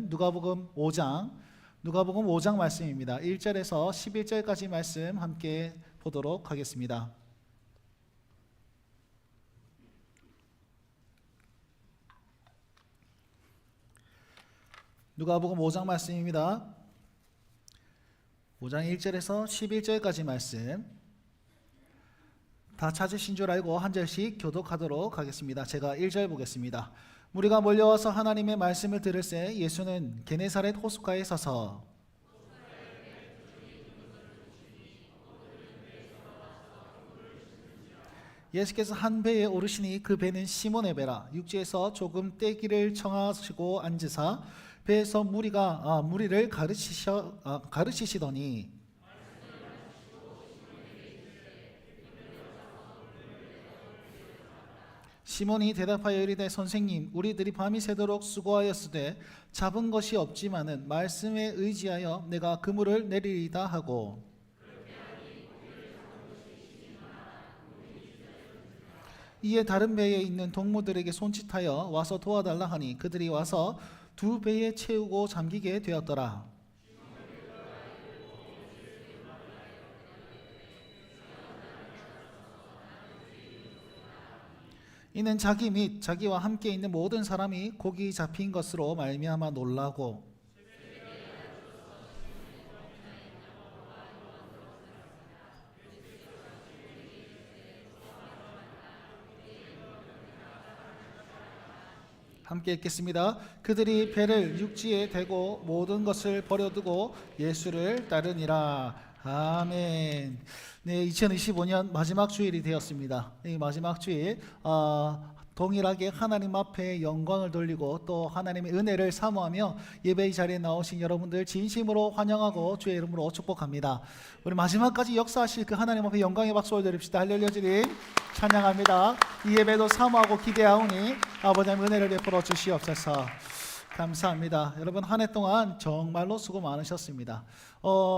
말씀은 누가복음 5장 말씀입니다. 1절에서 11절까지 말씀 함께 보도록 하겠습니다. 누가복음 5장 말씀입니다. 5장 1절에서 11절까지 말씀 다 찾으신 줄 알고 한 절씩 교독하도록 하겠습니다. 제가 1절 보겠습니다. 무리가 몰려와서 하나님의 말씀을 들을새 예수는 게네사렛 호숫가에 서서 예수께서 한 배에 오르시니 그 배는 시몬의 배라. 육지에서 조금 떼기를 청하시고 앉으사 배에서 무리를 가르치시더니 시몬이 대답하여 이르되 선생님 우리들이 밤이 새도록 수고하였으되 잡은 것이 없지만은 말씀에 의지하여 내가 그물을 내리리다 하고 이에 다른 배에 있는 동무들에게 손짓하여 와서 도와달라 하니 그들이 와서 두 배에 채우고 잠기게 되었더라. 이는 자기 및 자기와 함께 있는 모든 사람이 고기 잡힌 것으로 말미암아 놀라고 함께 읽겠습니다. 그들이 배를 육지에 대고 모든 것을 버려두고 예수를 따르니라. 아멘. 네, 2025년 마지막 주일이 되었습니다. 이 마지막 주일 동일하게 하나님 앞에 영광을 돌리고 또 하나님의 은혜를 사모하며 예배의 자리에 나오신 여러분들 진심으로 환영하고 주의 이름으로 축복합니다. 우리 마지막까지 역사하실 그 하나님 앞에 영광의 박수 올려드립시다. 할렐루야 주님 찬양합니다. 이 예배도 사모하고 기대하오니 아버지 하나님 은혜를 베풀어 주시옵소서. 감사합니다. 여러분 한 해 동안 정말로 수고 많으셨습니다.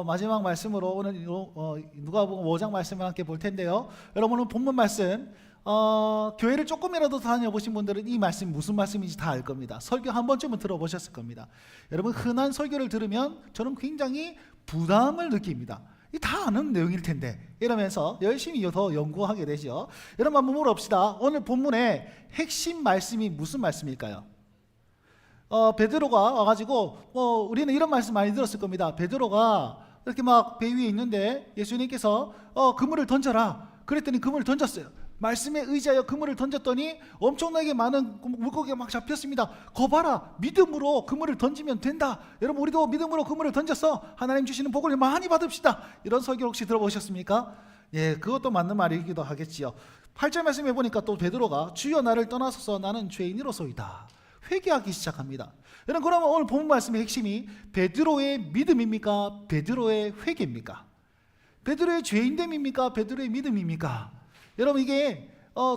마지막 말씀으로 오늘 누가복음 5장 말씀을 함께 볼 텐데요. 여러분은 본문 말씀 교회를 조금이라도 다녀보신 분들은 이 말씀이 무슨 말씀인지 다 알 겁니다. 설교 한 번쯤은 들어보셨을 겁니다. 여러분 흔한 설교를 들으면 저는 굉장히 부담을 느낍니다. 다 아는 내용일 텐데 이러면서 열심히 더 연구하게 되죠. 여러분 한번 물어봅시다. 오늘 본문의 핵심 말씀이 무슨 말씀일까요? 베드로가 와가지고 우리는 이런 말씀 많이 들었을 겁니다. 베드로가 이렇게 막 배 위에 있는데 예수님께서 그물을 던져라 그랬더니 그물을 던졌어요. 말씀에 의지하여 그물을 던졌더니 엄청나게 많은 물고기가 막 잡혔습니다. 거 봐라, 믿음으로 그물을 던지면 된다. 여러분 우리도 믿음으로 그물을 던져서 하나님 주시는 복을 많이 받읍시다. 이런 설교 혹시 들어보셨습니까? 예, 그것도 맞는 말이기도 하겠지요. 8절 말씀해 보니까 또 베드로가 주여 나를 떠나소서 나는 죄인이로소이다 회개하기 시작합니다. 여러분 그러면 오늘 본 말씀의 핵심이 베드로의 믿음입니까? 베드로의 회개입니까? 베드로의 죄인됨입니까? 베드로의 믿음입니까? 여러분 이게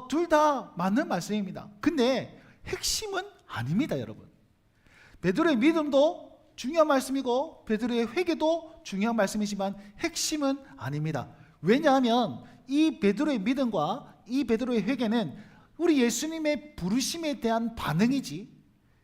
둘 다 맞는 말씀입니다. 근데 핵심은 아닙니다. 여러분 베드로의 믿음도 중요한 말씀이고 베드로의 회개도 중요한 말씀이지만 핵심은 아닙니다. 왜냐하면 이 베드로의 믿음과 이 베드로의 회개는 우리 예수님의 부르심에 대한 반응이지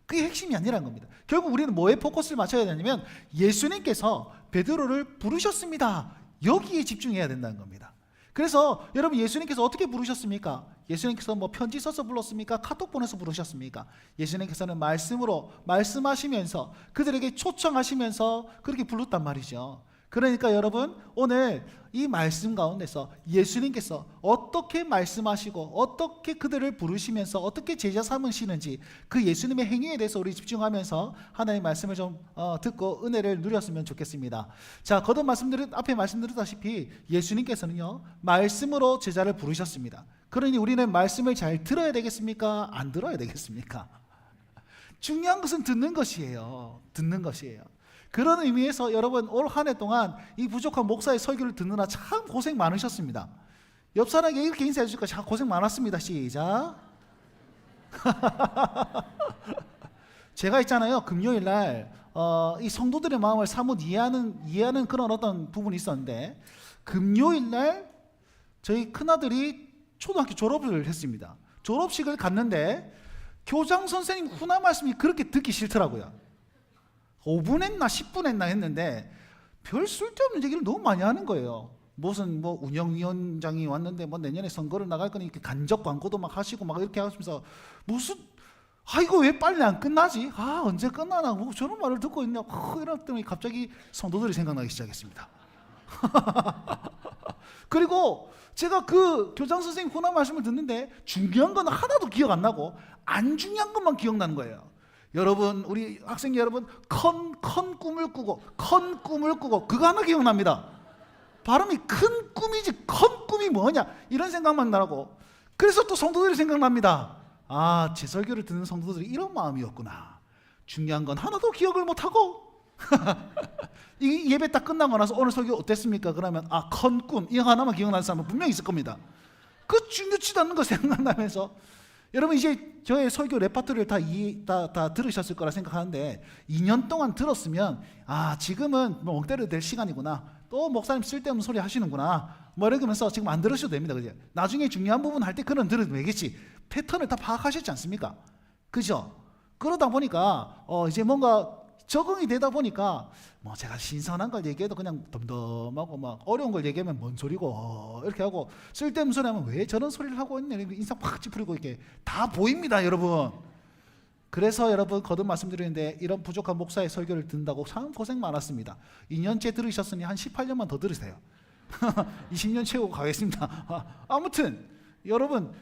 그게 핵심이 아니라는 겁니다. 결국 우리는 뭐에 포커스를 맞춰야 되냐면 예수님께서 베드로를 부르셨습니다. 여기에 집중해야 된다는 겁니다. 그래서 여러분 예수님께서 어떻게 부르셨습니까? 예수님께서 뭐 편지 써서 불렀습니까? 카톡 보내서 부르셨습니까? 예수님께서는 말씀으로 말씀하시면서 그들에게 초청하시면서 그렇게 불렀단 말이죠. 그러니까 여러분 오늘 이 말씀 가운데서 예수님께서 어떻게 말씀하시고 어떻게 그들을 부르시면서 어떻게 제자 삼으시는지 그 예수님의 행위에 대해서 우리 집중하면서 하나님의 말씀을 좀 듣고 은혜를 누렸으면 좋겠습니다. 자, 거듭 앞에 말씀드렸다시피 예수님께서는요 말씀으로 제자를 부르셨습니다. 그러니 우리는 말씀을 잘 들어야 되겠습니까? 안 들어야 되겠습니까? 중요한 것은 듣는 것이에요. 듣는 것이에요. 그런 의미에서 여러분 올 한 해 동안 이 부족한 목사의 설교를 듣느라 참 고생 많으셨습니다. 옆 사람에게 이렇게 인사해 주실까? 참 고생 많았습니다. 시작. 제가 있잖아요. 금요일 날 이 성도들의 마음을 사뭇 이해하는 그런 어떤 부분이 있었는데 금요일 날 저희 큰아들이 초등학교 졸업을 했습니다. 졸업식을 갔는데 교장 선생님 훈화 말씀이 그렇게 듣기 싫더라고요. 5분 했나 10분 했나 했는데 별 쓸데없는 얘기를 너무 많이 하는 거예요. 무슨 뭐 운영위원장이 왔는데 뭐 내년에 선거를 나갈 거니 이렇게 간접 광고도 막 하시고 막 이렇게 하시면서 무슨 이거 왜 빨리 안 끝나지? 언제 끝나나? 뭐 저런 말을 듣고 있냐? 이랬더니 갑자기 성도들이 생각나기 시작했습니다. 그리고 제가 그 교장 선생님 훈화 말씀을 듣는데 중요한 건 하나도 기억 안 나고 안 중요한 것만 기억나는 거예요. 여러분, 우리 학생 여러분, 컨 꿈을 꾸고 그거 하나 기억납니다. 발음이 큰 꿈이지 컨 꿈이 뭐냐 이런 생각만 나고. 그래서 또 성도들이 생각납니다. 제 설교를 듣는 성도들이 이런 마음이었구나. 중요한 건 하나도 기억을 못하고 이 예배 딱 끝나고 나서 오늘 설교 어땠습니까? 그러면 컨 꿈 이거 하나만 기억나는 사람은 분명히 있을 겁니다. 그 중요치도 않는 거 생각나면서 여러분 이제 저의 설교 레파토리를 다 들으셨을 거라 생각하는데 2년 동안 들었으면 지금은 멍 때려도 될 시간이구나. 또 목사님 쓸데없는 소리 하시는구나. 뭐 이러면서 지금 안 들으셔도 됩니다. 그죠? 나중에 중요한 부분 할 때 그런 들으면 되겠지. 패턴을 다 파악하셨지 않습니까? 그죠? 그러다 보니까 이제 뭔가 적응이 되다 보니까 뭐 제가 신선한 걸 얘기해도 그냥 덤덤하고 막 어려운 걸 얘기하면 뭔 소리고 이렇게 하고 쓸데없는 소리 하면 왜 저런 소리를 하고 있네 인상 확 찌푸리고 이렇게 다 보입니다, 여러분. 그래서 여러분 거듭 말씀드리는데 이런 부족한 목사의 설교를 듣는다고 참 고생 많았습니다. 2년째 들으셨으니 한 18년만 더 들으세요. 20년 채우고 가겠습니다. 아무튼 여러분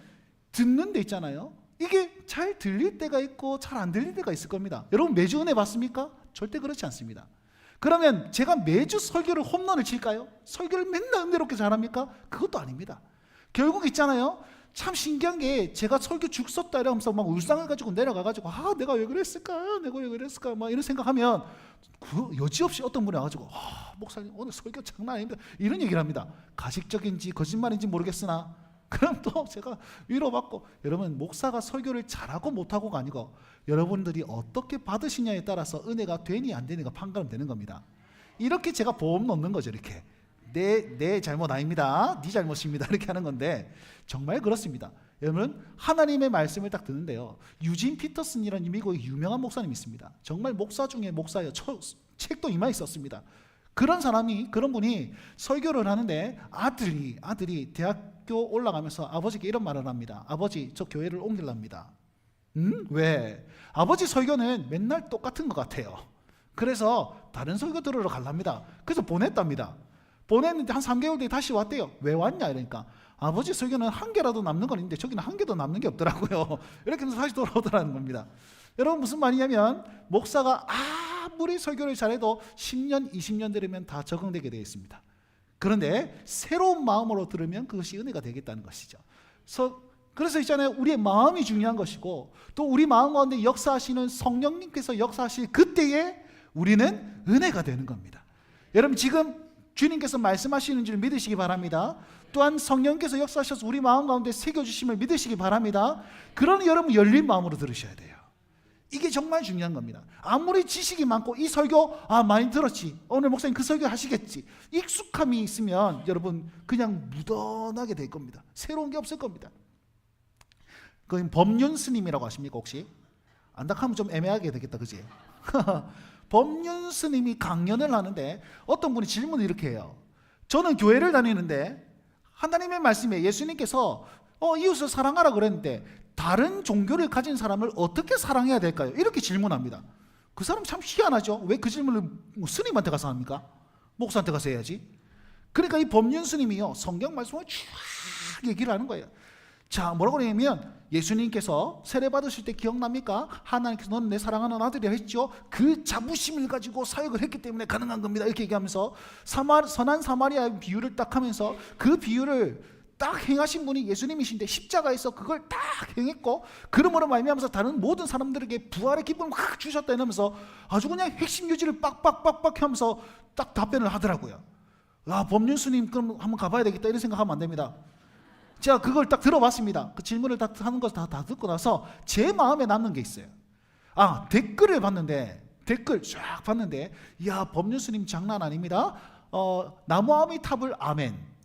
듣는 데 있잖아요. 이게 잘 들릴 때가 있고 잘 안 들릴 때가 있을 겁니다. 여러분 매주 은혜 받습니까? 절대 그렇지 않습니다. 그러면 제가 매주 설교를 홈런을 칠까요? 설교를 맨날 은혜롭게 잘합니까? 그것도 아닙니다. 결국 있잖아요. 참 신기한 게 제가 설교 죽 썼다 이러면서 막 울상을 가지고 내려가가지고 내가 왜 그랬을까? 내가 왜 그랬을까? 막 이런 생각하면 그 여지없이 어떤 분이 와가지고 목사님 오늘 설교 장난 아닙니다. 이런 얘기를 합니다. 가식적인지 거짓말인지 모르겠으나 그럼 또 제가 위로받고 여러분 목사가 설교를 잘하고 못하고가 아니고 여러분들이 어떻게 받으시냐에 따라서 은혜가 되니 안 되니가 판가름 되는 겁니다. 이렇게 제가 보험 넣는 거죠. 이렇게 내 잘못 아닙니다. 네 잘못입니다. 이렇게 하는 건데 정말 그렇습니다. 여러분 하나님의 말씀을 딱 듣는데요. 유진 피터슨이라는 미국의 유명한 목사님이 있습니다. 정말 목사 중에 목사예요. 책도 이마에 썼습니다. 그런 분이 설교를 하는데 아들이 대학교 올라가면서 아버지께 이런 말을 합니다. 아버지, 저 교회를 옮길랍니다. 왜? 아버지 설교는 맨날 똑같은 것 같아요. 그래서 다른 설교 들으러 갈랍니다. 그래서 보냈답니다. 보냈는데 한 3개월 뒤에 다시 왔대요. 왜 왔냐 이러니까 아버지 설교는 한 개라도 남는 건 있는데 저기는 한 개도 남는 게 없더라고요. 이렇게 해서 다시 돌아오더라는 겁니다. 여러분 무슨 말이냐면 목사가 아무리 설교를 잘해도 10년 20년 들으면 다 적응되게 되어 있습니다. 그런데 새로운 마음으로 들으면 그것이 은혜가 되겠다는 것이죠. 그래서 있잖아요. 우리의 마음이 중요한 것이고 또 우리 마음 가운데 역사하시는 성령님께서 역사하실 그때에 우리는 은혜가 되는 겁니다. 여러분 지금 주님께서 말씀하시는 줄 믿으시기 바랍니다. 또한 성령께서 역사하셔서 우리 마음 가운데 새겨주심을 믿으시기 바랍니다. 그러니 여러분 열린 마음으로 들으셔야 돼요. 이게 정말 중요한 겁니다. 아무리 지식이 많고 이 설교 많이 들었지, 오늘 목사님 그 설교 하시겠지, 익숙함이 있으면 여러분 그냥 무던하게 될 겁니다. 새로운 게 없을 겁니다. 그 법륜 스님이라고 아십니까 혹시? 안닥하면 좀 애매하게 되겠다 그지? 법륜 스님이 강연을 하는데 어떤 분이 질문을 이렇게 해요. 저는 교회를 다니는데 하나님의 말씀에 예수님께서 이웃을 사랑하라 그랬는데 다른 종교를 가진 사람을 어떻게 사랑해야 될까요? 이렇게 질문합니다. 그 사람 참 희한하죠. 왜 그 질문을 스님한테 가서 합니까? 목사한테 가서 해야지. 그러니까 이 법륜 스님이요 성경 말씀을 쫙 얘기를 하는 거예요. 자, 뭐라고 그러냐면 예수님께서 세례 받으실 때 기억납니까? 하나님께서 너는 내 사랑하는 아들이라 했죠. 그 자부심을 가지고 사역을 했기 때문에 가능한 겁니다. 이렇게 얘기하면서 선한 사마리아 비유를 딱 하면서 그 비유를 딱 행하신 분이 예수님이신데 십자가에서 그걸 딱 행했고 그러므로 말미암아서 다른 모든 사람들에게 부활의 기쁨을 확 주셨다 이러면서 아주 그냥 핵심 유지를 빡빡빡빡 하면서 딱 답변을 하더라고요. 법륜 스님 그럼 한번 가봐야 되겠다 이런 생각하면 안 됩니다. 제가 그걸 딱 들어봤습니다. 그 질문을 딱 하는 거 다 듣고 나서 제 마음에 남는 게 있어요. 댓글을 봤는데 쫙 봤는데 이야 법륜 스님 장난 아닙니다. 나무 아미탑을 아멘.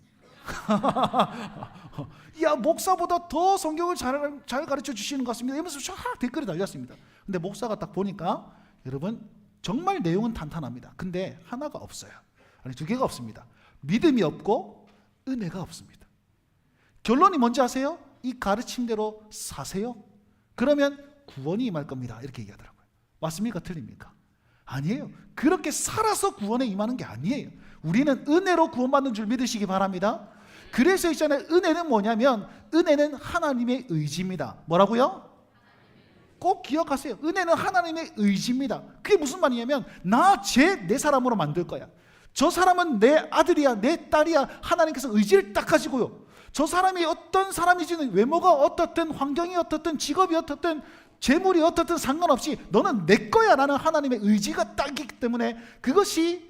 야 목사보다 더 성경을 잘 가르쳐 주시는 것 같습니다. 이러면서 쫙 댓글이 달렸습니다. 근데 목사가 딱 보니까 여러분 정말 내용은 탄탄합니다. 근데 하나가 없어요. 아니, 두 개가 없습니다. 믿음이 없고 은혜가 없습니다. 결론이 뭔지 아세요? 이 가르침대로 사세요. 그러면 구원이 임할 겁니다. 이렇게 얘기하더라고요. 맞습니까? 틀립니까? 아니에요. 그렇게 살아서 구원에 임하는 게 아니에요. 우리는 은혜로 구원받는 줄 믿으시기 바랍니다. 그래서 있잖아요. 은혜는 뭐냐면 은혜는 하나님의 의지입니다. 뭐라고요? 꼭 기억하세요. 은혜는 하나님의 의지입니다. 그게 무슨 말이냐면 내 사람으로 만들 거야. 저 사람은 내 아들이야, 내 딸이야. 하나님께서 의지를 딱 가지고요. 저 사람이 어떤 사람이지는 외모가 어떻든 환경이 어떻든 직업이 어떻든 재물이 어떻든 상관없이 너는 내 거야 라는 하나님의 의지가 딱 있기 때문에 그것이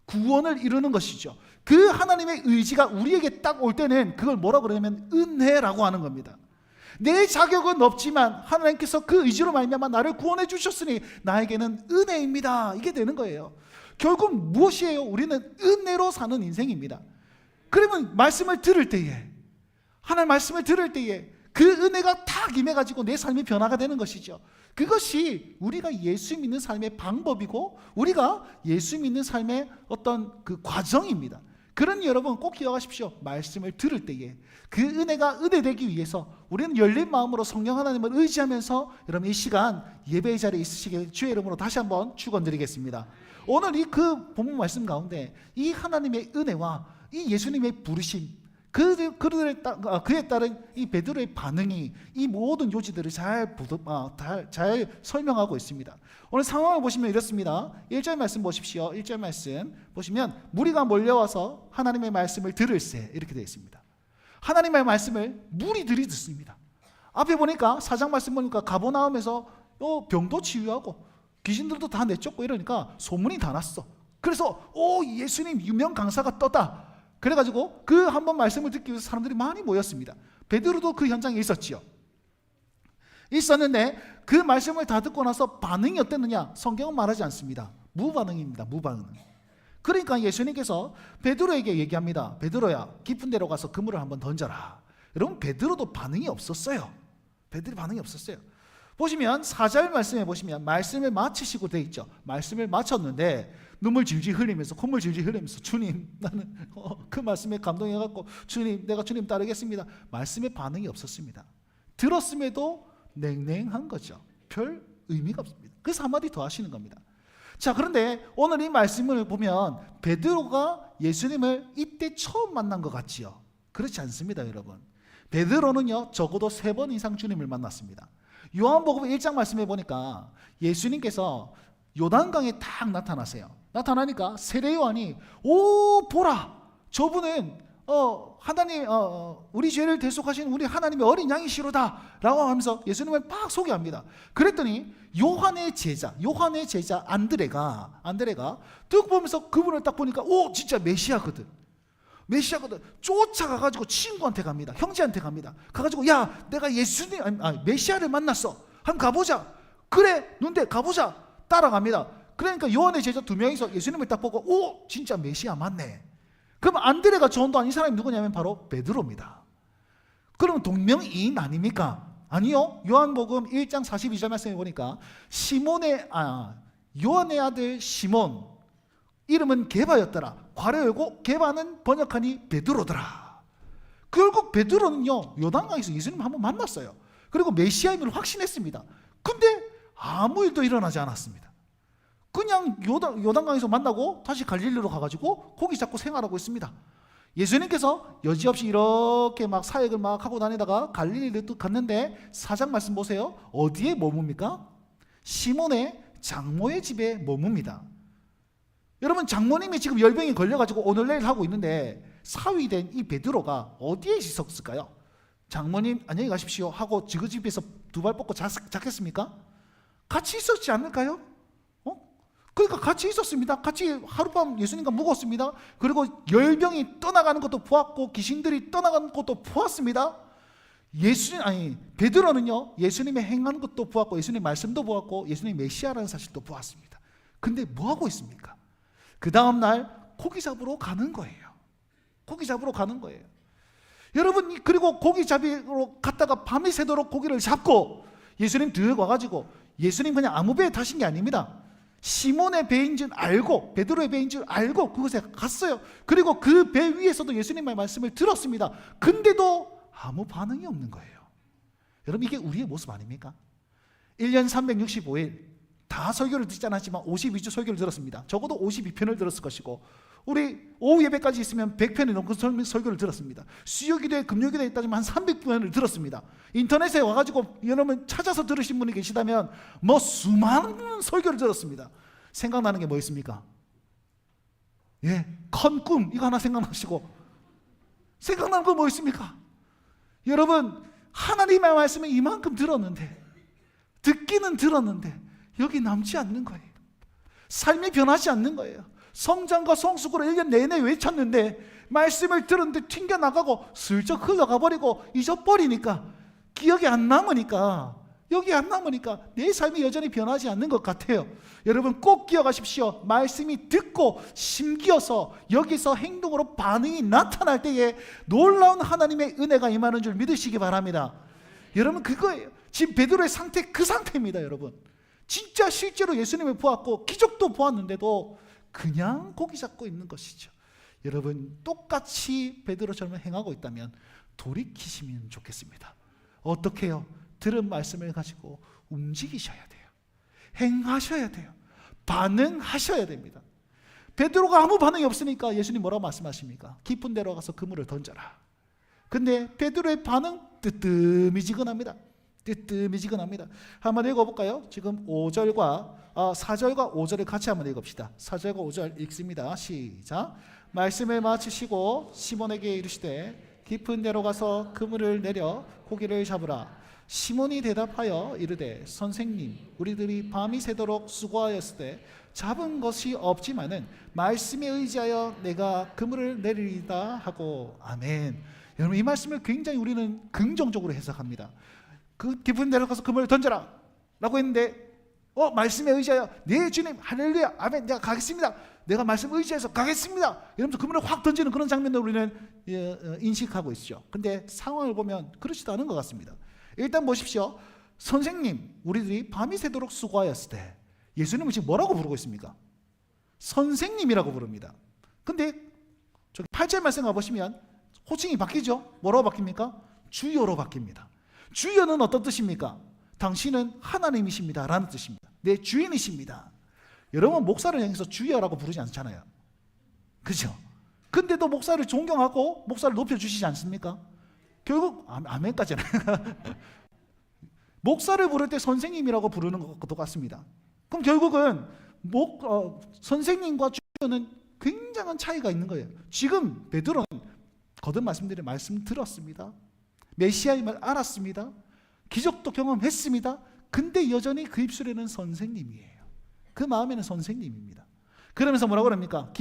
구원을 이루는 것이죠. 그 하나님의 의지가 우리에게 딱 올 때는 그걸 뭐라고 그러냐면 은혜라고 하는 겁니다. 내 자격은 없지만 하나님께서 그 의지로 말미암아 나를 구원해 주셨으니 나에게는 은혜입니다. 이게 되는 거예요. 결국 무엇이에요? 우리는 은혜로 사는 인생입니다. 그러면 말씀을 들을 때에 하나님 말씀을 들을 때에 그 은혜가 탁 임해가지고 내 삶이 변화가 되는 것이죠. 그것이 우리가 예수 믿는 삶의 방법이고 우리가 예수 믿는 삶의 어떤 그 과정입니다. 그러니 여러분 꼭 기억하십시오. 말씀을 들을 때에 그 은혜가 은혜되기 위해서 우리는 열린 마음으로 성령 하나님을 의지하면서 여러분 이 시간 예배의 자리에 있으시길 주의 이름으로 다시 한번 축원드리겠습니다. 오늘 이 그 본문 말씀 가운데 이 하나님의 은혜와 이 예수님의 부르심 그에 따른 이 베드로의 반응이 이 모든 요지들을 잘 설명하고 있습니다. 오늘 상황을 보시면 이렇습니다. 1절 말씀 보십시오. 1절 말씀 보시면 무리가 몰려와서 하나님의 말씀을 들을세 이렇게 되어 있습니다. 하나님의 말씀을 무리들이 듣습니다. 앞에 보니까 4장 말씀 보니까 가버나움에서 병도 치유하고 귀신들도 다 내쫓고 이러니까 소문이 다 났어. 그래서 예수님 유명 강사가 떴다. 그래가지고 그 한 번 말씀을 듣기 위해서 사람들이 많이 모였습니다. 베드로도 그 현장에 있었지요. 있었는데 그 말씀을 다 듣고 나서 반응이 어땠느냐? 성경은 말하지 않습니다. 무반응입니다. 무반응. 그러니까 예수님께서 베드로에게 얘기합니다. 베드로야, 깊은 데로 가서 그물을 한번 던져라. 여러분 베드로도 반응이 없었어요. 베드로 반응이 없었어요. 보시면 4절 말씀에 보시면 말씀을 마치시고 돼 있죠. 말씀을 마쳤는데 눈물 질질 흘리면서 콧물 질질 흘리면서 주님 나는 그 말씀에 감동해갖고 주님 내가 주님 따르겠습니다. 말씀에 반응이 없었습니다. 들었음에도 냉랭한 거죠. 별 의미가 없습니다. 그래서 한마디 더 하시는 겁니다. 자, 그런데 오늘 이 말씀을 보면 베드로가 예수님을 이때 처음 만난 것 같지요. 그렇지 않습니다, 여러분. 베드로는요 적어도 3번 이상 주님을 만났습니다. 요한복음 1장 말씀해 보니까 예수님께서 요단강에 딱 나타나세요. 나타나니까 세례 요한이 보라 저분은 하나님 우리 죄를 대속하신 우리 하나님의 어린 양이시로다 라고 하면서 예수님을 막 소개합니다. 그랬더니 요한의 제자 안드레가 뚝 보면서 그분을 딱 보니까 진짜 메시아거든. 쫓아가가지고 친구한테 갑니다. 형제한테 갑니다. 가가지고 야 내가 예수님 메시아를 만났어. 한번 가보자. 그래 눈대 가보자. 따라갑니다. 그러니까 요한의 제자 2명이서 예수님을 딱 보고 진짜 메시아 맞네. 그럼 안드레가 전도한 이 사람이 누구냐면 바로 베드로입니다. 그러면 동명이인 아닙니까? 아니요. 요한복음 1장 42절 말씀해 보니까 요한의 아들 시몬 이름은 게바였더라. 괄호 열고 게바는 번역하니 베드로더라. 결국 베드로는요 요단강에서 예수님 한번 만났어요. 그리고 메시아임을 확신했습니다. 근데 아무 일도 일어나지 않았습니다. 그냥 요단강에서 만나고 다시 갈릴리로 가가지고 고기 잡고 생활하고 있습니다. 예수님께서 여지없이 이렇게 막 사역을 막 하고 다니다가 갈릴리로 또 갔는데 4장 말씀 보세요. 어디에 머뭅니까? 시몬의 장모의 집에 머뭅니다. 여러분 장모님이 지금 열병에 걸려가지고 오늘 내일 하고 있는데 사위된 이 베드로가 어디에 있었을까요? 장모님 안녕히 가십시오 하고 그 집에서 2발 뻗고 잤겠습니까? 같이 있었지 않을까요? 그러니까 같이 있었습니다. 같이 하룻밤 예수님과 묵었습니다. 그리고 열병이 떠나가는 것도 보았고 귀신들이 떠나가는 것도 보았습니다. 베드로는요 예수님의 행한 것도 보았고 예수님의 말씀도 보았고 예수님 메시아라는 사실도 보았습니다. 근데 뭐 하고 있습니까? 그 다음날 고기 잡으러 가는 거예요. 여러분 그리고 고기 잡으러 갔다가 밤이 새도록 고기를 잡고 예수님 들고 와가지고 예수님 그냥 아무 배에 타신 게 아닙니다. 시몬의 배인 줄 알고, 베드로의 배인 줄 알고 그곳에 갔어요. 그리고 그 배 위에서도 예수님의 말씀을 들었습니다. 근데도 아무 반응이 없는 거예요. 여러분, 이게 우리의 모습 아닙니까? 1년 365일 다 설교를 듣지 않았지만 52주 설교를 들었습니다. 적어도 52편을 들었을 것이고, 우리 오후 예배까지 있으면 100편이 넘는 설교를 들었습니다. 수요기도에 금요기도에 따지면 한 300편을 들었습니다. 인터넷에 와가지고 여러분 찾아서 들으신 분이 계시다면 뭐 수많은 설교를 들었습니다. 생각나는 게 뭐 있습니까? 예, 컨 꿈 이거 하나 생각나시고, 생각나는 거 뭐 있습니까? 여러분, 하나님의 말씀을 이만큼 들었는데, 듣기는 들었는데 여기 남지 않는 거예요. 삶이 변하지 않는 거예요. 성장과 성숙으로 1년 내내 외쳤는데 말씀을 들었는데 튕겨나가고 슬쩍 흘러가 버리고 잊어버리니까, 기억이 안 남으니까, 여기 안 남으니까 내 삶이 여전히 변하지 않는 것 같아요. 여러분, 꼭 기억하십시오. 말씀이 듣고 심기어서 여기서 행동으로 반응이 나타날 때에 놀라운 하나님의 은혜가 임하는 줄 믿으시기 바랍니다. 여러분, 그거예요. 지금 베드로의 상태, 그 상태입니다. 여러분, 진짜 실제로 예수님을 보았고 기적도 보았는데도 그냥 고기 잡고 있는 것이죠. 여러분, 똑같이 베드로처럼 행하고 있다면 돌이키시면 좋겠습니다. 어떻게 해요? 들은 말씀을 가지고 움직이셔야 돼요. 행하셔야 돼요. 반응하셔야 됩니다. 베드로가 아무 반응이 없으니까 예수님 뭐라고 말씀하십니까? 깊은 데로 가서 그물을 던져라. 근데 베드로의 반응 뜨뜨미지근합니다. 뜨뜨미지근합니다. 한번 읽어볼까요? 지금 4절과 5절을 같이 한번 읽읍시다. 4절과 5절 읽습니다. 시작. 말씀을 마치시고 시몬에게 이르시되 깊은 데로 가서 그물을 내려 고기를 잡으라. 시몬이 대답하여 이르되 선생님, 우리들이 밤이 새도록 수고하였을 때 잡은 것이 없지만은 말씀에 의지하여 내가 그물을 내리리다 하고. 아멘. 여러분, 이 말씀을 굉장히 우리는 긍정적으로 해석합니다. 그 깊은 데로 가서 그물을 던져라 라고 했는데, 말씀에 의지하여, 네 주님, 할렐루야, 아멘, 내가 가겠습니다, 내가 말씀에 의지해서 가겠습니다 이러면서 그물을 확 던지는 그런 장면을 우리는 인식하고 있죠. 근데 상황을 보면 그렇지도 않은 것 같습니다. 일단 보십시오. 선생님, 우리들이 밤이 새도록 수고하였을 때, 예수님은 지금 뭐라고 부르고 있습니까? 선생님이라고 부릅니다. 근데 저기 8절 말씀 가보시면 호칭이 바뀌죠. 뭐라고 바뀝니까? 주여로 바뀝니다. 주여는 어떤 뜻입니까? 당신은 하나님이십니다 라는 뜻입니다. 내 주인이십니다. 여러분, 목사를 향해서 주여라고 부르지 않잖아요. 그죠? 근데도 목사를 존경하고 목사를 높여주시지 않습니까? 결국 아멘까지는 목사를 부를 때 선생님이라고 부르는 것과 똑같습니다. 그럼 결국은 선생님과 주여는 굉장한 차이가 있는 거예요. 지금 베드로는 거듭 말씀드린 말씀 들었습니다. 메시아임을 알았습니다. 기적도 경험했습니다. 근데 여전히 그 입술에는 선생님이에요. 그 마음에는 선생님입니다. 그러면서 뭐라고 그럽니까?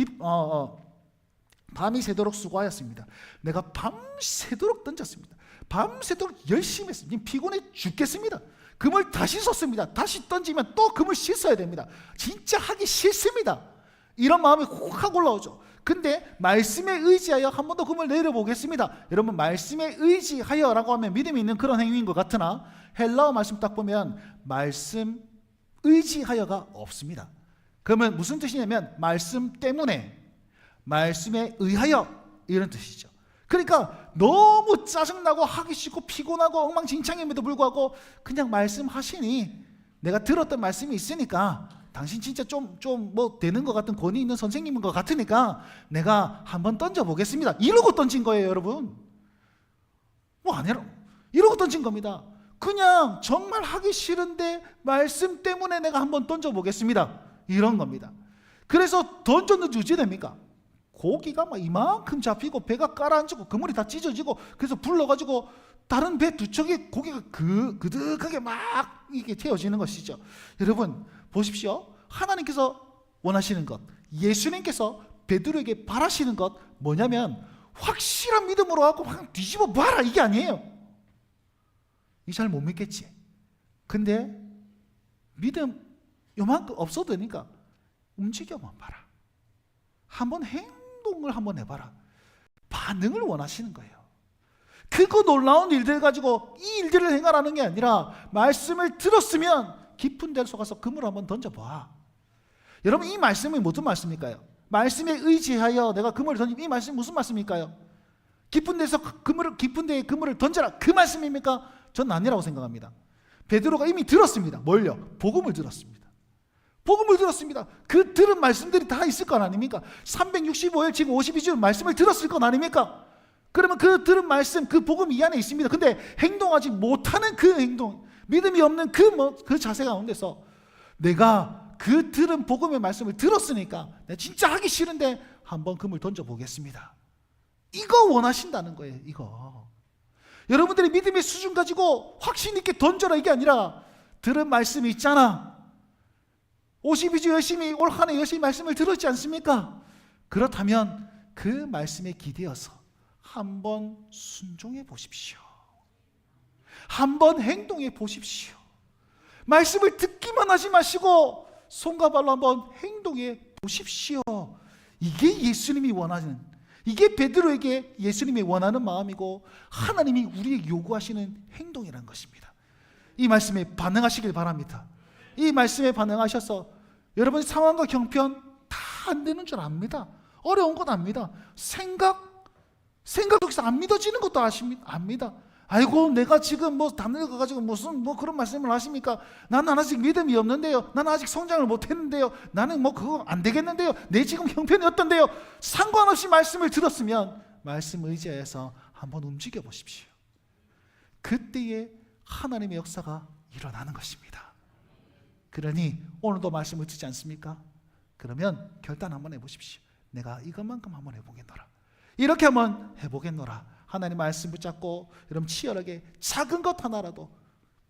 밤이 새도록 수고하였습니다. 내가 밤새도록 던졌습니다. 밤새도록 열심히 했습니다. 피곤해 죽겠습니다. 그물 다시 쏟습니다. 다시 던지면 또 그물 씻어야 됩니다. 진짜 하기 싫습니다. 이런 마음이 확 올라오죠. 근데 말씀에 의지하여 한 번 더 그물 내려보겠습니다. 여러분, 말씀에 의지하여라고 하면 믿음이 있는 그런 행위인 것 같으나 헬라어 말씀 딱 보면 말씀 의지하여가 없습니다. 그러면 무슨 뜻이냐면 말씀 때문에, 말씀에 의하여, 이런 뜻이죠. 그러니까 너무 짜증나고 하기 싫고 피곤하고 엉망진창임에도 불구하고 그냥 말씀하시니, 내가 들었던 말씀이 있으니까 당신 진짜 좀 뭐 되는 것 같은 권위 있는 선생님인 것 같으니까 내가 한번 던져보겠습니다 이러고 던진 거예요. 여러분, 뭐 아니라 이러고 던진 겁니다. 그냥 정말 하기 싫은데 말씀 때문에 내가 한번 던져보겠습니다 이런 겁니다. 그래서 던졌는지 어찌 됩니까? 고기가 막 이만큼 잡히고 배가 가라앉고 그물이 다 찢어지고, 그래서 불러가지고 다른 배 두 척에 고기가 그득하게 막 이게 채워지는 것이죠. 여러분 보십시오. 하나님께서 원하시는 것, 예수님께서 베드로에게 바라시는 것 뭐냐면 확실한 믿음으로 하고 확 뒤집어 봐라 이게 아니에요. 이 잘 못 믿겠지. 근데 믿음 요만큼 없어도 되니까 움직여만 봐라. 한번 행동을 한번 해봐라. 반응을 원하시는 거예요. 크고 놀라운 일들 가지고 이 일들을 행하라는 게 아니라 말씀을 들었으면 깊은 데로 가서 그물 한번 던져봐. 여러분, 이 말씀이 무슨 말씀일까요? 말씀에 의지하여 내가 그물을 던지면, 이 말씀이 무슨 말씀일까요? 깊은 데서 깊은 데에 그물을 던져라, 그 말씀입니까? 전 아니라고 생각합니다. 베드로가 이미 들었습니다. 뭘요? 복음을 들었습니다. 복음을 들었습니다. 그 들은 말씀들이 다 있을 건 아닙니까? 365일 지금 52주 말씀을 들었을 건 아닙니까? 그러면 그 들은 말씀, 그 복음 이 안에 있습니다. 근데 행동하지 못하는 그 행동, 믿음이 없는 그 자세 가운데서 내가 그 들은 복음의 말씀을 들었으니까 내가 진짜 하기 싫은데 한번 그물 던져보겠습니다. 이거 원하신다는 거예요. 이거. 여러분들이 믿음의 수준 가지고 확신 있게 던져라, 이게 아니라 들은 말씀이 있잖아. 52주 열심히, 올 한 해 열심히 말씀을 들었지 않습니까? 그렇다면 그 말씀에 기대어서 한번 순종해 보십시오. 한번 행동해 보십시오. 말씀을 듣기만 하지 마시고 손과 발로 한번 행동해 보십시오. 이게 예수님이 원하는, 이게 베드로에게 예수님이 원하는 마음이고 하나님이 우리에게 요구하시는 행동이라는 것입니다. 이 말씀에 반응하시길 바랍니다. 이 말씀에 반응하셔서 여러분 상황과 형편 다 안 되는 줄 압니다. 어려운 건 압니다. 생각 속에서 안 믿어지는 것도 압니다. 아이고, 내가 지금 다 늙어가지고 무슨 그런 말씀을 하십니까? 나는 아직 믿음이 없는데요. 나는 아직 성장을 못했는데요. 나는 그거 안 되겠는데요. 내 지금 형편이 어떤데요? 상관없이 말씀을 들었으면 말씀 의지해서 한번 움직여 보십시오. 그때에 하나님의 역사가 일어나는 것입니다. 그러니 오늘도 말씀을 듣지 않습니까? 그러면 결단 한번 해보십시오. 내가 이것만큼 한번 해보겠노라. 이렇게 한번 해보겠노라. 하나님 말씀 붙잡고 여러분 치열하게 작은 것 하나라도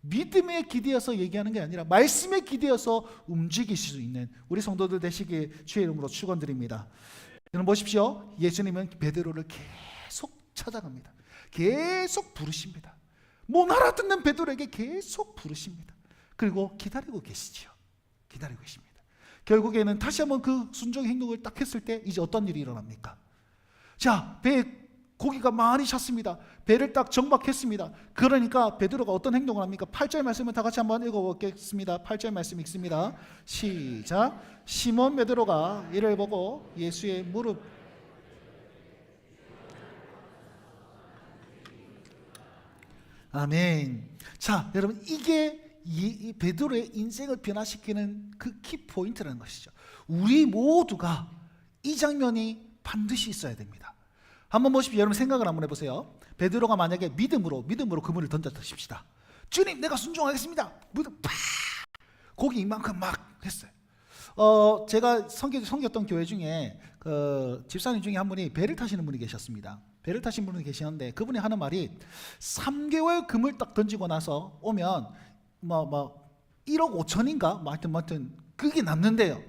믿음에 기대어서 얘기하는 게 아니라 말씀에 기대어서 움직이실 수 있는 우리 성도들 되시길 주의 이름으로 축원드립니다. 여러분 보십시오. 예수님은 베드로를 계속 찾아갑니다. 계속 부르십니다. 못 알아듣는 베드로에게 계속 부르십니다. 그리고 기다리고 계시죠. 기다리고 계십니다. 결국에는 다시 한번 그 순종 행동을 딱 했을 때 이제 어떤 일이 일어납니까? 자, 배에 고기가 많이 찼습니다. 배를 딱 정박했습니다. 그러니까 베드로가 어떤 행동을 합니까? 8절 말씀을 다 같이 한번 읽어보겠습니다. 8절 말씀 읽습니다. 시작. 시몬 베드로가 이를 보고 예수의 무릎 아멘. 자, 여러분 이게 이 베드로의 인생을 변화시키는 그 키포인트라는 것이죠. 우리 모두가 이 장면이 반드시 있어야 됩니다. 한번 보십시오. 여러분 생각을 한번 해보세요. 베드로가 만약에 믿음으로 그물을 던졌다십시다. 주님, 내가 순종하겠습니다. 고기 이만큼 막 했어요. 제가 섬겼던 교회 중에 집사님 중에 한 분이 배를 타시는 분이 계셨습니다. 배를 타신 분이 계시는데 그분이 하는 말이 3개월 금을 딱 던지고 나서 오면 1억 5천인가? 하여튼 그게 남는데요.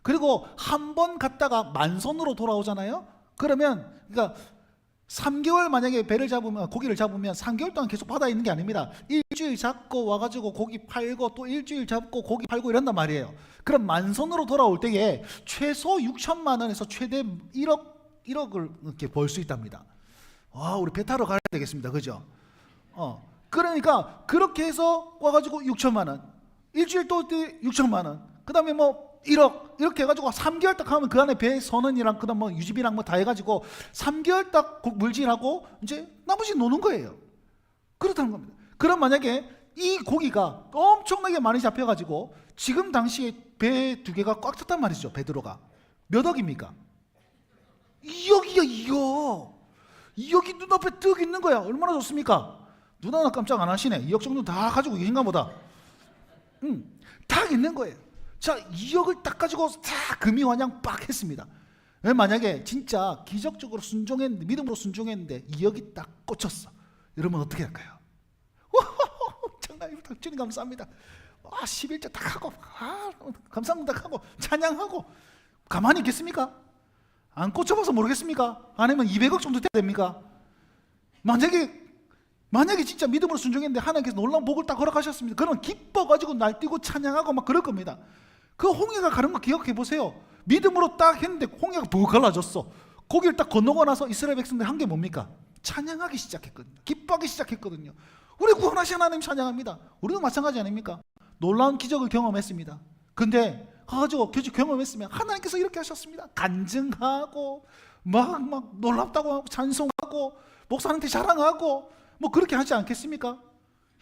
그리고 한 번 갔다가 만선으로 돌아오잖아요. 그러면 그러니까 3개월 만약에 배를 잡으면 고기를 잡으면 3개월 동안 계속 바다에 있는 게 아닙니다. 일주일 잡고 와가지고 고기 팔고 또 일주일 잡고 고기 팔고 이런단 말이에요. 그럼 만선으로 돌아올 때에 최소 6천만 원에서 최대 1억을 이렇게 벌 수 있답니다. 와, 우리 배 타러 가야 되겠습니다. 그죠? 그러니까 그렇게 해서 와가지고 6천만 원, 일주일 또 6천만 원, 그 다음에 1억 이렇게 해가지고 3개월 딱 하면 그 안에 배 선원이랑 그다음 유지비랑 다 해가지고 3개월 딱 물질하고 이제 나머지 노는 거예요. 그렇다는 겁니다. 그럼 만약에 이 고기가 엄청나게 많이 잡혀가지고 지금 당시에 배 2개가 꽉 찼단 말이죠. 베드로가 몇 억입니까? 2억이야. 2억이 눈앞에 뜩 있는 거야. 얼마나 좋습니까? 눈 하나 깜짝 안 하시네. 2억 정도 다 가지고 계신가 보다. 딱 있는 거예요. 자, 2억을 딱 가지고 다 금이환영 빡 했습니다. 만약에 진짜 기적적으로 믿음으로 순종했는데 2억이 딱 꽂혔어. 여러분 어떻게 할까요? 장난입니다. 주님 감사합니다. 11조 딱 하고 감사합니다 하고 찬양하고 가만히 있겠습니까? 안 꽂혀봐서 모르겠습니까? 아니면 200억 정도 돼야 됩니까? 만약에 진짜 믿음으로 순종했는데 하나님께서 놀라운 복을 딱 허락하셨습니다. 그러면 기뻐가지고 날뛰고 찬양하고 막 그럴 겁니다. 그 홍해가 가는 거 기억해 보세요. 믿음으로 딱 했는데 홍해가 푹 갈라졌어. 거기를 딱 건너고 나서 이스라엘 백성들 한 게 뭡니까? 찬양하기 시작했거든요. 기뻐하기 시작했거든요. 우리 구원하신 하나님 찬양합니다. 우리도 마찬가지 아닙니까? 놀라운 기적을 경험했습니다. 근데 가가지고 경험했으면 하나님께서 이렇게 하셨습니다. 간증하고 막 놀랍다고 하고 찬송하고 목사한테 자랑하고 뭐 그렇게 하지 않겠습니까?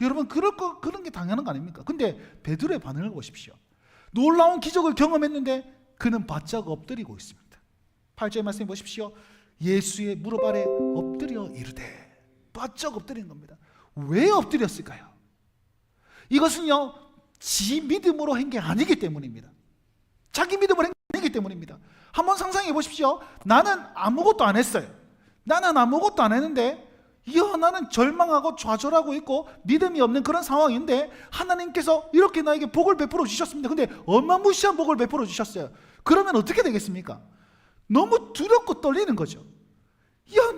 여러분 그런 게 당연한 거 아닙니까? 근데 베드로의 반응을 보십시오. 놀라운 기적을 경험했는데 그는 바짝 엎드리고 있습니다. 8절 말씀 보십시오. 예수의 무릎 아래 엎드려 이르되, 바짝 엎드린 겁니다. 왜 엎드렸을까요? 이것은요 지 믿음으로 한 게 아니기 때문입니다. 자기 믿음으로 한 게 아니기 때문입니다. 한번 상상해 보십시오. 나는 아무것도 안 했어요. 나는 아무것도 안 했는데 나는 절망하고 좌절하고 있고 믿음이 없는 그런 상황인데 하나님께서 이렇게 나에게 복을 베풀어 주셨습니다. 근데 어마무시한 복을 베풀어 주셨어요. 그러면 어떻게 되겠습니까? 너무 두렵고 떨리는 거죠.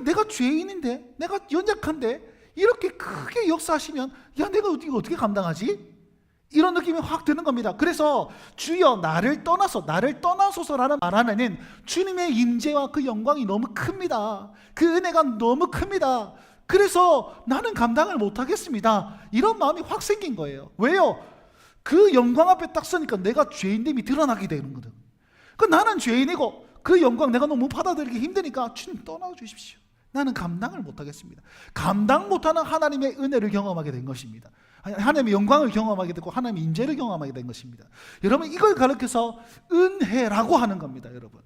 내가 죄인인데, 내가 연약한데 이렇게 크게 역사하시면 내가 어떻게 감당하지? 이런 느낌이 확 드는 겁니다. 그래서 주여 나를 떠나소서라는 말 안에는 주님의 임재와 그 영광이 너무 큽니다. 그 은혜가 너무 큽니다. 그래서 나는 감당을 못하겠습니다. 이런 마음이 확 생긴 거예요. 왜요? 그 영광 앞에 딱 서니까 내가 죄인됨이 드러나게 되는 거든. 나는 죄인이고 그 영광 내가 너무 받아들이기 힘드니까 주님 떠나주십시오. 나는 감당을 못하겠습니다. 감당 못하는 하나님의 은혜를 경험하게 된 것입니다. 하나님의 영광을 경험하게 되고 하나님의 임재를 경험하게 된 것입니다. 여러분 이걸 가르쳐서 은혜라고 하는 겁니다. 여러분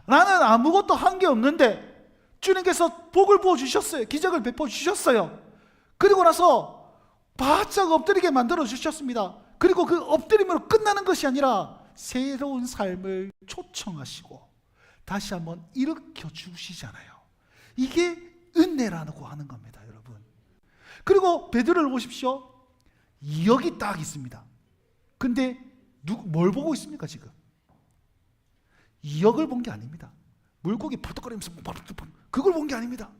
나는 아무것도 한 게 없는데 주님께서 복을 부어주셨어요. 기적을 베풀어주셨어요. 그리고 나서 바짝 엎드리게 만들어 주셨습니다. 그리고 그 엎드림으로 끝나는 것이 아니라 새로운 삶을 초청하시고 다시 한번 일으켜 주시잖아요. 이게 은혜라고 하는 겁니다. 여러분 그리고 베드로를 보십시오. 여기 딱 있습니다. 근데 뭘 보고 있습니까? 지금 2억을 본 게 아닙니다. 물고기 팔뚝거리면서 그걸 본 게 아닙니다.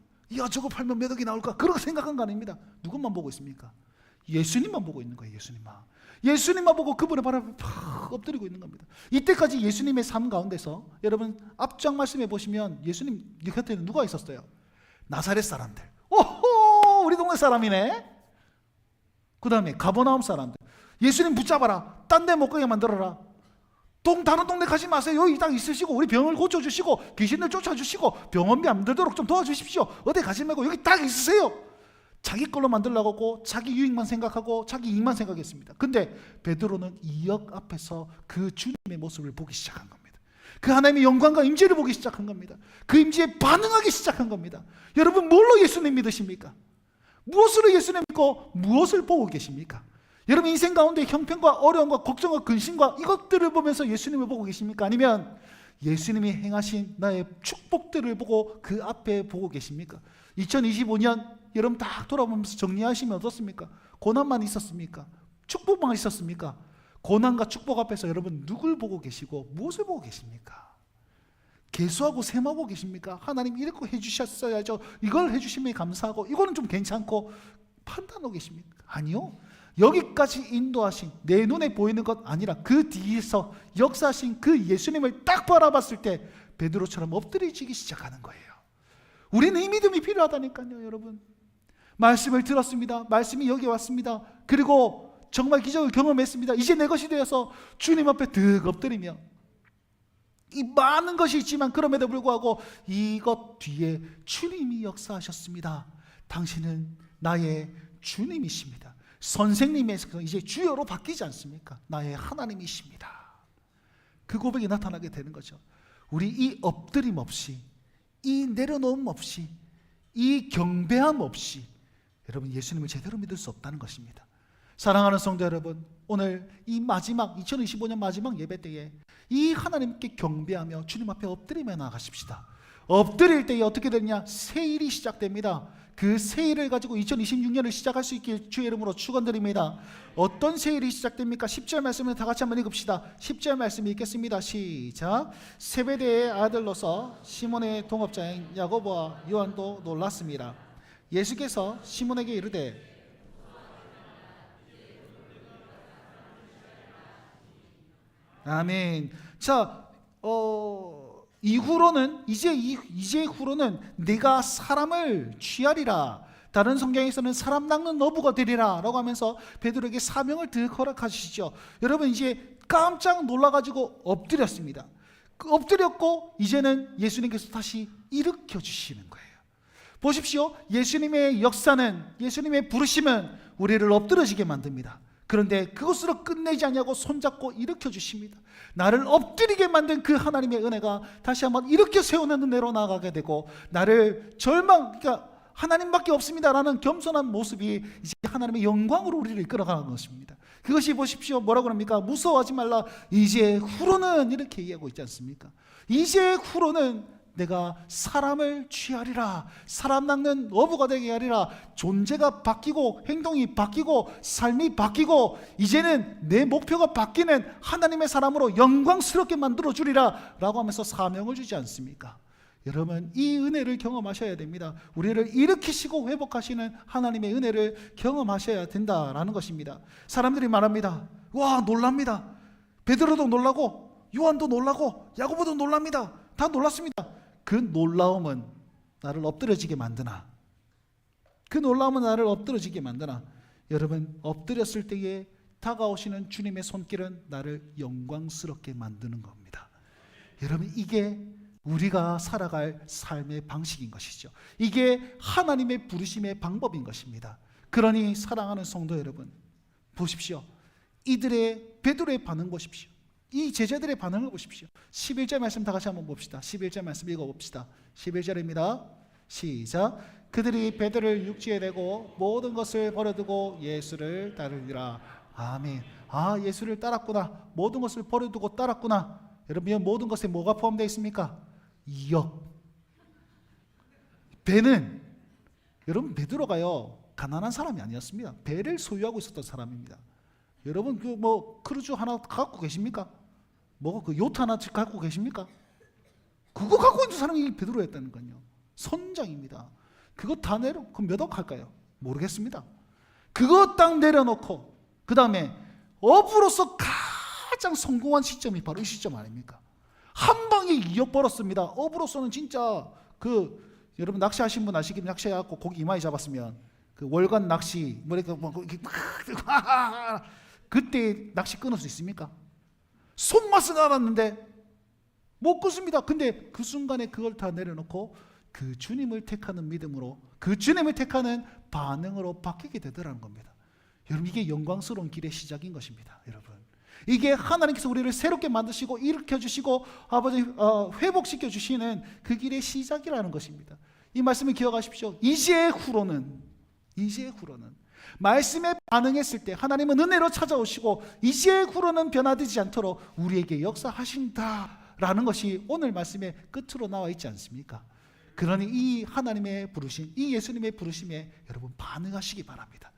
저거 팔면 몇 억이 나올까? 그렇게 생각한 거 아닙니다. 누구만 보고 있습니까? 예수님만 보고 있는 거예요. 예수님만 보고 그분의 발 앞에 팍 엎드리고 있는 겁니다. 이때까지 예수님의 삶 가운데서 여러분 앞장 말씀해 보시면 예수님 곁에는 누가 있었어요? 나사렛 사람들. 오호 우리 동네 사람이네. 그 다음에 가버나움 사람들. 예수님 붙잡아라. 딴 데 못 가게 만들어라. 다른 동네 가지 마세요. 여기 딱 있으시고 우리 병을 고쳐주시고 귀신을 쫓아주시고 병원비 안 들도록 좀 도와주십시오. 어디 가지 말고 여기 딱 있으세요. 자기 걸로 만들려고 하고 자기 유익만 생각하고 자기 이익만 생각했습니다. 근데 베드로는 2억 앞에서 그 주님의 모습을 보기 시작한 겁니다. 그 하나님의 영광과 임재를 보기 시작한 겁니다. 그 임재에 반응하기 시작한 겁니다. 여러분 뭘로 예수님 믿으십니까? 무엇으로 예수님 믿고 무엇을 보고 계십니까? 여러분 인생 가운데 형편과 어려움과 걱정과 근심과 이것들을 보면서 예수님을 보고 계십니까? 아니면 예수님이 행하신 나의 축복들을 보고 그 앞에 보고 계십니까? 2025년 여러분 딱 돌아보면서 정리하시면 어떻습니까? 고난만 있었습니까? 축복만 있었습니까? 고난과 축복 앞에서 여러분 누굴 보고 계시고 무엇을 보고 계십니까? 개수하고 셈하고 계십니까? 하나님 이렇게 해주셨어야죠. 이걸 해주시면 감사하고 이거는 좀 괜찮고 판단하고 계십니까? 아니요. 여기까지 인도하신 내 눈에 보이는 것 아니라 그 뒤에서 역사하신 그 예수님을 딱 바라봤을 때 베드로처럼 엎드려지기 시작하는 거예요. 우리는 이 믿음이 필요하다니까요. 여러분 말씀을 들었습니다. 말씀이 여기 왔습니다. 그리고 정말 기적을 경험했습니다. 이제 내 것이 되어서 주님 앞에 득 엎드리며 이 많은 것이 있지만 그럼에도 불구하고 이것 뒤에 주님이 역사하셨습니다. 당신은 나의 주님이십니다. 선생님에서 이제 주여로 바뀌지 않습니까? 나의 하나님이십니다. 그 고백이 나타나게 되는 거죠. 우리 이 엎드림 없이 이 내려놓음 없이 이 경배함 없이 여러분 예수님을 제대로 믿을 수 없다는 것입니다. 사랑하는 성도 여러분, 오늘 이 마지막 2025년 마지막 예배 때에 이 하나님께 경배하며 주님 앞에 엎드리며 나가십시다. 엎드릴 때에 어떻게 되느냐? 새일이 시작됩니다. 그 새일을 가지고 2026년을 시작할 수 있길 주의 이름으로 축원드립니다. 어떤 새일이 시작됩니까? 10절 말씀을 다 같이 한번 읽읍시다. 10절 말씀 읽겠습니다. 시작. 세베대의 아들로서 시몬의 동업자인 야고보와 요한도 놀랐습니다. 예수께서 시몬에게 이르되 아멘. 자, 이후로는 이제 후로는 내가 사람을 취하리라. 다른 성경에서는 사람 낚는 어부가 되리라 라고 하면서 베드로에게 사명을 득 허락하시죠. 여러분 이제 깜짝 놀라가지고 엎드렸습니다. 엎드렸고 이제는 예수님께서 다시 일으켜 주시는 거예요. 보십시오. 예수님의 역사는, 예수님의 부르심은 우리를 엎드러지게 만듭니다. 그런데 그것으로 끝내지 않냐고 손잡고 일으켜 주십니다. 나를 엎드리게 만든 그 하나님의 은혜가 다시 한번 일으켜 세우는 은혜로 나아가게 되고, 나를 그러니까 하나님밖에 없습니다라는 겸손한 모습이 이제 하나님의 영광으로 우리를 이끌어가는 것입니다. 그것이 보십시오. 뭐라고 합니까? 무서워하지 말라. 이제 후로는 이렇게 얘기하고 있지 않습니까? 이제 후로는 내가 사람을 취하리라. 사람 낚는 어부가 되게 하리라. 존재가 바뀌고 행동이 바뀌고 삶이 바뀌고 이제는 내 목표가 바뀌는 하나님의 사람으로 영광스럽게 만들어 주리라 라고 하면서 사명을 주지 않습니까? 여러분, 이 은혜를 경험하셔야 됩니다. 우리를 일으키시고 회복하시는 하나님의 은혜를 경험하셔야 된다라는 것입니다. 사람들이 말합니다. 와, 놀랍니다. 베드로도 놀라고 요한도 놀라고 야고보도 놀랍니다. 다 놀랐습니다. 그 놀라움은 나를 엎드려지게 만드나, 그 놀라움은 나를 엎드려지게 만드나, 여러분, 엎드렸을 때에 다가오시는 주님의 손길은 나를 영광스럽게 만드는 겁니다. 여러분, 이게 우리가 살아갈 삶의 방식인 것이죠. 이게 하나님의 부르심의 방법인 것입니다. 그러니 사랑하는 성도 여러분, 보십시오. 이들의 베드로의 반응 보십시오. 이 제자들의 반응을 보십시오. 11절 말씀 다 같이 한번 봅시다. 11절 말씀 읽어봅시다. 11절입니다. 시작. 그들이 베드로를 육지에 내고 모든 것을 버려두고 예수를 따르니라. 아멘. 아, 예수를 따랐구나. 모든 것을 버려두고 따랐구나. 여러분, 모든 것에 뭐가 포함되어 있습니까? 역. 배는, 여러분, 베드로가요 가난한 사람이 아니었습니다. 배를 소유하고 있었던 사람입니다. 여러분, 그 크루즈 하나 갖고 계십니까? 그 요트 하나 갖고 계십니까? 그거 갖고 있는 사람이 베드로였다는 거요. 선장입니다. 그거 다 그럼 몇 억 할까요? 모르겠습니다. 그거 딱 내려놓고 그 다음에 어부로서 가장 성공한 시점이 바로 이 시점 아닙니까? 한 방에 2억 벌었습니다. 어부로서는 진짜 여러분 낚시하신 분 아시겠죠? 낚시해갖고 고기 이마에 잡았으면 그 월간 낚시 이렇게 그때 낚시 끊을 수 있습니까? 손맛은 알았는데 못 끊습니다. 근데 그 순간에 그걸 다 내려놓고 그 주님을 택하는 믿음으로, 그 주님을 택하는 반응으로 바뀌게 되더라는 겁니다. 여러분, 이게 영광스러운 길의 시작인 것입니다. 여러분, 이게 하나님께서 우리를 새롭게 만드시고 일으켜주시고 아버지 회복시켜 주시는 그 길의 시작이라는 것입니다. 이 말씀을 기억하십시오. 이제 후로는 말씀에 반응했을 때 하나님은 은혜로 찾아오시고 이제 후로는 변화되지 않도록 우리에게 역사하신다라는 것이 오늘 말씀의 끝으로 나와 있지 않습니까? 그러니 이 하나님의 부르심, 이 예수님의 부르심에 여러분 반응하시기 바랍니다.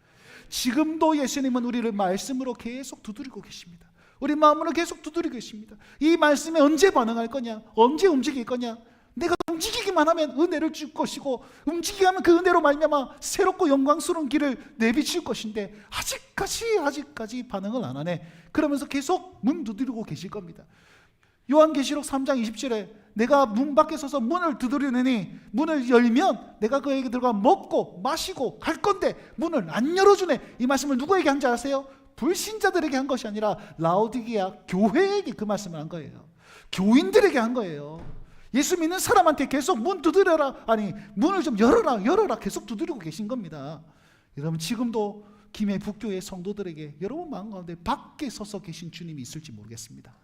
지금도 예수님은 우리를 말씀으로 계속 두드리고 계십니다. 우리 마음으로 계속 두드리고 계십니다. 이 말씀에 언제 반응할 거냐? 언제 움직일 거냐? 내가 움직이기만 하면 은혜를 줄 것이고, 움직이게 하면 그 은혜로 말미암아 새롭고 영광스러운 길을 내비칠 것인데 아직까지 반응을 안 하네. 그러면서 계속 문 두드리고 계실 겁니다. 요한계시록 3장 20절에 내가 문 밖에 서서 문을 두드리느니 문을 열면 내가 그에게 들어가 먹고 마시고 갈 건데 문을 안 열어주네. 이 말씀을 누구에게 한지 아세요? 불신자들에게 한 것이 아니라 라오디게아 교회에게 그 말씀을 한 거예요. 교인들에게 한 거예요. 예수 믿는 사람한테 계속 문 두드려라, 아니 문을 좀 열어라 계속 두드리고 계신 겁니다. 여러분, 지금도 김해 북교회 성도들에게 여러분 마음 가운데 밖에 서서 계신 주님이 있을지 모르겠습니다.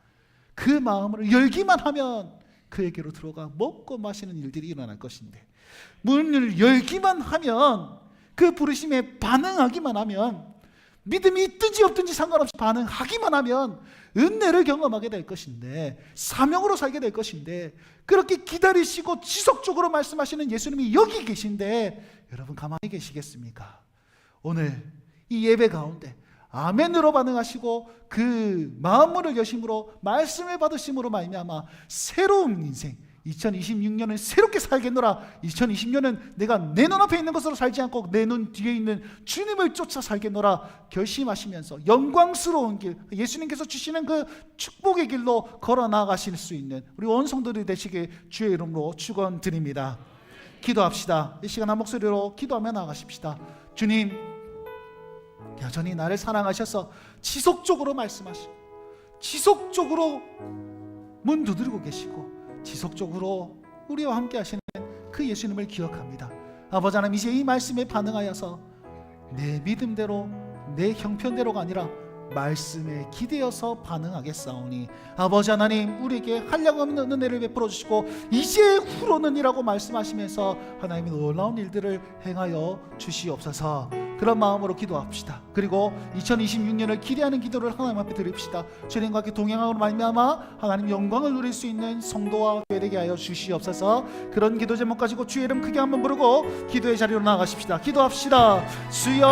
그 마음을 열기만 하면 그에게로 들어가 먹고 마시는 일들이 일어날 것인데, 문을 열기만 하면, 그 부르심에 반응하기만 하면, 믿음이 있든지 없든지 상관없이 반응하기만 하면 은혜를 경험하게 될 것인데, 사명으로 살게 될 것인데, 그렇게 기다리시고 지속적으로 말씀하시는 예수님이 여기 계신데 여러분 가만히 계시겠습니까? 오늘 이 예배 가운데 아멘으로 반응하시고 그 마음문을 여심으로 말씀을 받으심으로 말미암아 새로운 인생, 2026년은 새롭게 살겠노라. 2020년은 내가 내 눈앞에 있는 것으로 살지 않고 내 눈 뒤에 있는 주님을 쫓아 살겠노라 결심하시면서 영광스러운 길, 예수님께서 주시는 그 축복의 길로 걸어 나가실 수 있는 우리 온 성도들이 되시길 주의 이름으로 축원드립니다. 기도합시다. 이 시간 한 목소리로 기도하며 나가십시다. 주님, 여전히 나를 사랑하셔서 지속적으로 말씀하시고 지속적으로 문 두드리고 계시고 지속적으로 우리와 함께 하시는 그 예수님을 기억합니다. 아버지 하나님, 이제 이 말씀에 반응하여서 내 믿음대로 내 형편대로가 아니라 말씀에 기대어서 반응하겠사오니 아버지 하나님, 우리에게 한량없는 은혜를 베풀어 주시고 이제 후로는이라고 말씀하시면서 하나님의 놀라운 일들을 행하여 주시옵소서. 그런 마음으로 기도합시다. 그리고 2026년을 기대하는 기도를 하나님 앞에 드립시다. 주님과 함께 동행함으로 말미암아 하나님 영광을 누릴 수 있는 성도와 교회 되게 하여 주시옵소서. 그런 기도 제목 가지고 주의 이름 크게 한번 부르고 기도의 자리로 나가십시다. 기도합시다. 주여,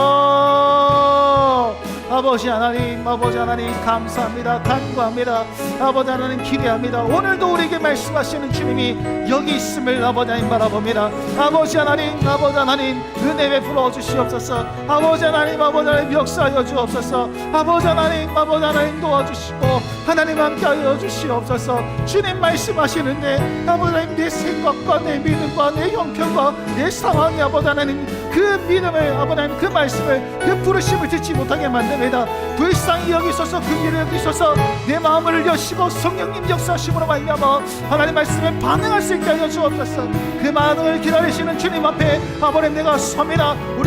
아버지 하나님, 아버지 하나님 감사합니다. 간구합니다. 아버지 하나님 기대합니다. 오늘도 우리에게 말씀하시는 주님이 여기 있음을 아버지 하나님 바라봅니다. 아버지 하나님, 아버지 하나님 은혜 베풀어 주시옵소서. 아버지 하나님, 아버지 하나님 역사하여 주옵소서. 아버지 하나님, 아버지 하나님 도와주시고 하나님 함께하여 주시옵소서. 주님 말씀하시는데 아버지 하나님, 내 생각과 내 믿음과 내 형편과 내 상황이 아버지 하나님 그 믿음을 아버지 하나님 그 말씀을 그 부르심을 듣지 못하게 만듭니다. 불쌍히 여기소서, 긍휼히 여기소서. 내 마음을 여시고 성령님 역사하심으로 말미암아 하나님 말씀에 반응할 수 있게 하여 주옵소서. 그 반응을 기다리시는 주님 앞에 아버지 내가 섭니다. 우리